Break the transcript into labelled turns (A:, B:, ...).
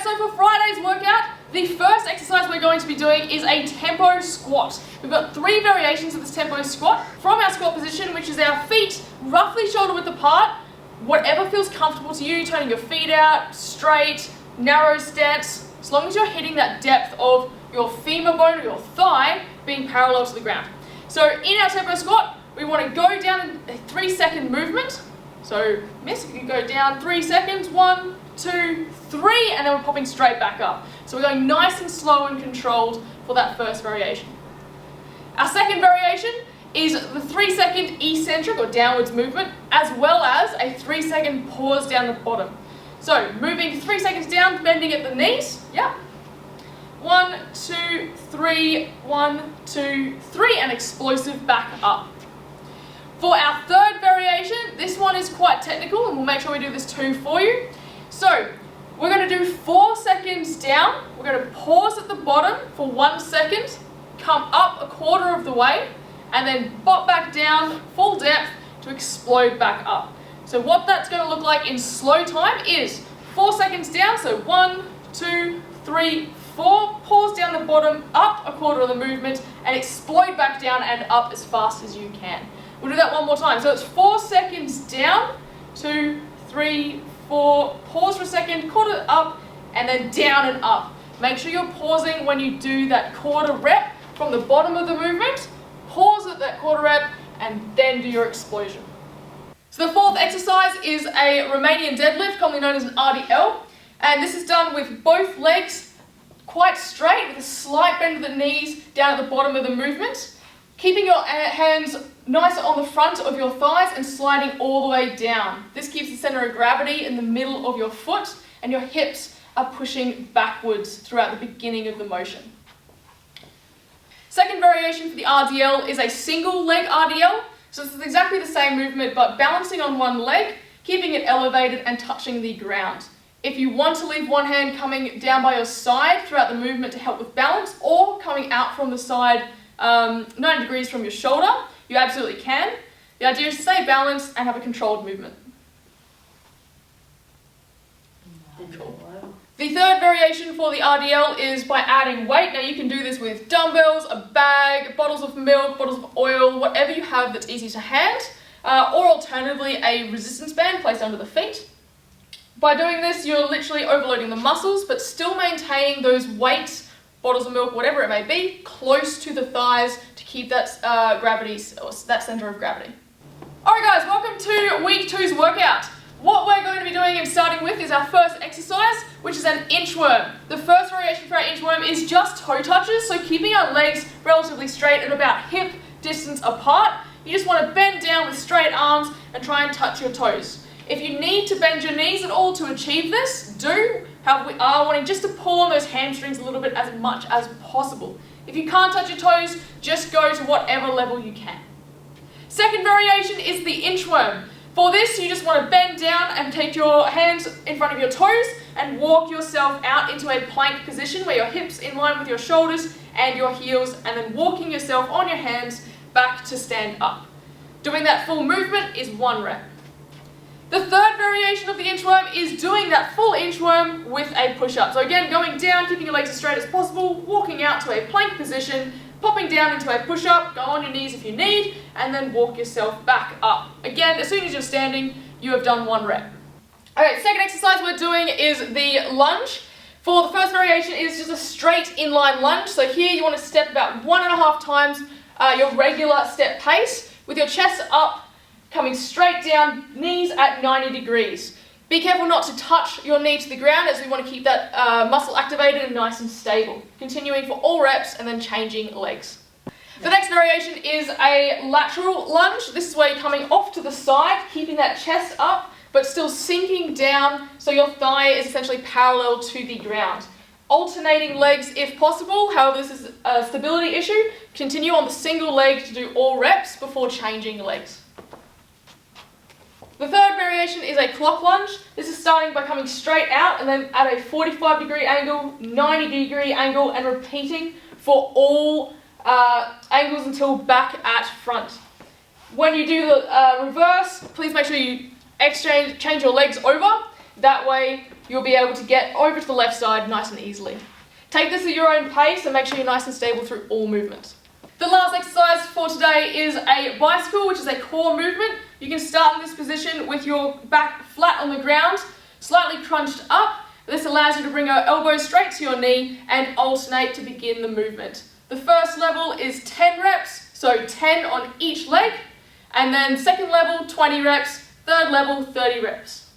A: so for Friday's workout, the first exercise we're going to be doing is a tempo squat. We've got 3 variations of this tempo squat. From our squat position, which is our feet roughly shoulder width apart, whatever feels comfortable to you, turning your feet out, straight, narrow stance, as long as you're hitting that depth of your femur bone or your thigh being parallel to the ground. So in our tempo squat, we want to go down in a 3-second movement. So miss, you can go down 3 seconds, 1, 2, 3, and then we're popping straight back up. So we're going nice and slow and controlled for that first variation. Our second variation is the 3-second eccentric or downwards movement, as well as a 3-second pause down the bottom. So moving 3 seconds down, bending at the knees, yeah. 1, 2, 3, 1, 2, 3, and explosive back up. For our third variation, this one is quite technical, and we'll make sure we do this too for you. So we're going to do 4 seconds down, we're going to pause at the bottom for 1 second, come up a quarter of the way, and then pop back down full depth to explode back up. So what that's going to look like in slow time is 4 seconds down, so 1, 2, 3, 4, pause down the bottom, up a quarter of the movement, and explode back down and up as fast as you can. We'll do that one more time. So it's 4 seconds down, 2, 3, 4, pause for a second, quarter up, and then down and up. Make sure you're pausing when you do that quarter rep from the bottom of the movement, pause at that quarter rep, and then do your explosion. So the fourth exercise is a Romanian deadlift, commonly known as an RDL, and this is done with both legs quite straight with a slight bend of the knees down at the bottom of the movement, keeping your hands nice on the front of your thighs and sliding all the way down. This keeps the center of gravity in the middle of your foot, and your hips are pushing backwards throughout the beginning of the motion. Second variation for the RDL is a single leg RDL. So this is exactly the same movement, but balancing on one leg, keeping it elevated and touching the ground. If you want to leave one hand coming down by your side throughout the movement to help with balance, or coming out from the side 90 degrees from your shoulder, you absolutely can. The idea is to stay balanced and have a controlled movement. Cool. The third variation for the RDL is by adding weight. Now you can do this with dumbbells, a bag, bottles of milk, bottles of oil, whatever you have that's easy to hand, or alternatively a resistance band placed under the feet. By doing this, you're literally overloading the muscles, but still maintaining those weights, bottles of milk, whatever it may be, close to the thighs to keep that gravity, or that center of gravity. Alright guys, welcome to week 2's workout. What we're going to be doing and starting with is our first exercise, which is an inchworm. The first variation for our inchworm is just toe touches, so keeping our legs relatively straight at about hip distance apart. You just want to bend down with straight arms and try and touch your toes. If you need to bend your knees at all to achieve this, do. However, we are wanting just to pull on those hamstrings a little bit as much as possible. If you can't touch your toes, just go to whatever level you can. Second variation is the inchworm. For this, you just want to bend down and take your hands in front of your toes and walk yourself out into a plank position where your hips in line with your shoulders and your heels, and then walking yourself on your hands back to stand up. Doing that full movement is 1 rep. The third variation of the inchworm is doing that full inchworm with a push-up. So again, going down, keeping your legs as straight as possible, walking out to a plank position, popping down into a push-up, go on your knees if you need, and then walk yourself back up. Again, as soon as you're standing, you have done 1 rep. Okay, second exercise we're doing is the lunge. For the first variation, it is just a straight inline lunge. So here you want to step about 1.5 times your regular step pace, with your chest up, coming straight down, knees at 90 degrees. Be careful not to touch your knee to the ground, as we want to keep that muscle activated and nice and stable. Continuing for all reps and then changing legs. The next variation is a lateral lunge. This is where you're coming off to the side, keeping that chest up, but still sinking down so your thigh is essentially parallel to the ground. Alternating legs if possible, however this is a stability issue. Continue on the single leg to do all reps before changing legs. The third variation is a clock lunge. This is starting by coming straight out and then at a 45-degree angle, 90-degree angle, and repeating for all angles until back at front. When you do the reverse, please make sure you change your legs over. That way you'll be able to get over to the left side nice and easily. Take this at your own pace and make sure you're nice and stable through all movement. The last exercise for today is a bicycle, which is a core movement. You can start in this position with your back flat on the ground, slightly crunched up. This allows you to bring your elbows straight to your knee and alternate to begin the movement. The first level is 10 reps, so 10 on each leg. And then second level, 20 reps. Third level, 30 reps.